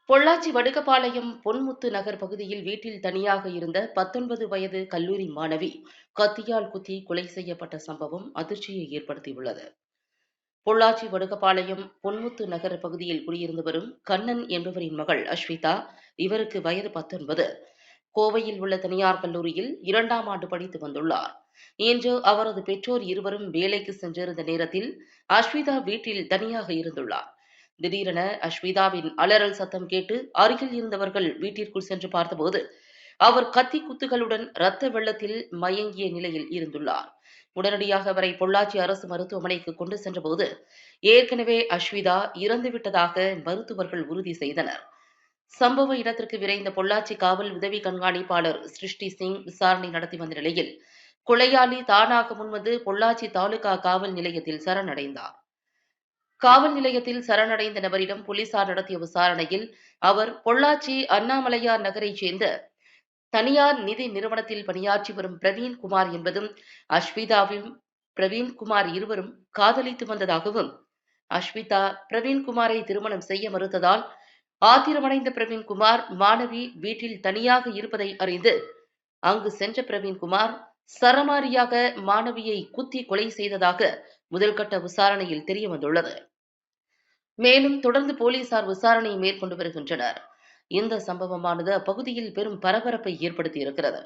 பொள்ளாச்சி வடுகபாளையம் பொன்முத்து நகர் பகுதியில் வீட்டில் தனியாக இருந்த 19 வயது கல்லூரி மாணவி கத்தியால் குத்தி கொலை செய்யப்பட்ட சம்பவம் அதிர்ச்சியை ஏற்படுத்தியுள்ளது. பொள்ளாச்சி வடுகபாளையம் பொன்முத்து நகர் பகுதியில் குடியிருந்து வரும் கண்ணன் என்பவரின் மகள் அஸ்விதா. இவருக்கு வயது 19. கோவையில் உள்ள தனியார் கல்லூரியில் 2ஆம் ஆண்டு படித்து வந்துள்ளார். இன்று அவரது பெற்றோர் இருவரும் வேலைக்கு சென்றிருந்த நேரத்தில் அஸ்விதா வீட்டில் தனியாக இருந்துள்ளார். திடீரென அஸ்விதாவின் அலறல் சத்தம் கேட்டு அருகில் இருந்தவர்கள் வீட்டிற்குள் சென்று பார்த்தபோது அவர் கத்தி குத்துகளுடன் இரத்த வெள்ளத்தில் மயங்கிய நிலையில் இருந்துள்ளார். உடனடியாக அவரை பொள்ளாச்சி அரசு மருத்துவமனைக்கு கொண்டு சென்றபோது ஏற்கனவே அஸ்விதா இறந்துவிட்டதாக மருத்துவர்கள் உறுதி செய்தனர். சம்பவ இடத்திற்கு விரைந்த பொள்ளாச்சி காவல் உதவி கண்காணிப்பாளர் சிருஷ்டி சிங் விசாரணை நடத்தி வந்த நிலையில் கொலையாளி தானாக முன்வந்து பொள்ளாச்சி தாலுகா காவல் நிலையத்தில் சரணடைந்தார். காவல் நிலையத்தில் சரணடைந்த நபரிடம் போலீசார் நடத்திய விசாரணையில் அவர் பொள்ளாச்சி அண்ணாமலையார் நகரைச் சேர்ந்த தனியார் நிதி நிறுவனத்தில் பணியாற்றி வரும் பிரவீன்குமார் என்பதும், அஸ்விதாவும் பிரவீன்குமார் இருவரும் காதலித்து வந்ததாகவும், அஸ்விதா பிரவீன்குமாரை திருமணம் செய்ய மறுத்ததால் ஆத்திரமடைந்த பிரவீன்குமார் மாணவி வீட்டில் தனியாக இருப்பதை அறிந்து அங்கு சென்ற பிரவீன்குமார் சரமாரியாக மாணவியை குத்தி கொலை செய்ததாக முதல்கட்ட விசாரணையில் தெரியவந்துள்ளது. மேலும் தொடர்ந்து போலீசார் விசாரணை மேற்கொண்டு வருகின்றனர். இந்த சம்பவமானது அப்பகுதியில் பெரும் பரபரப்பை ஏற்படுத்தியிருக்கிறது.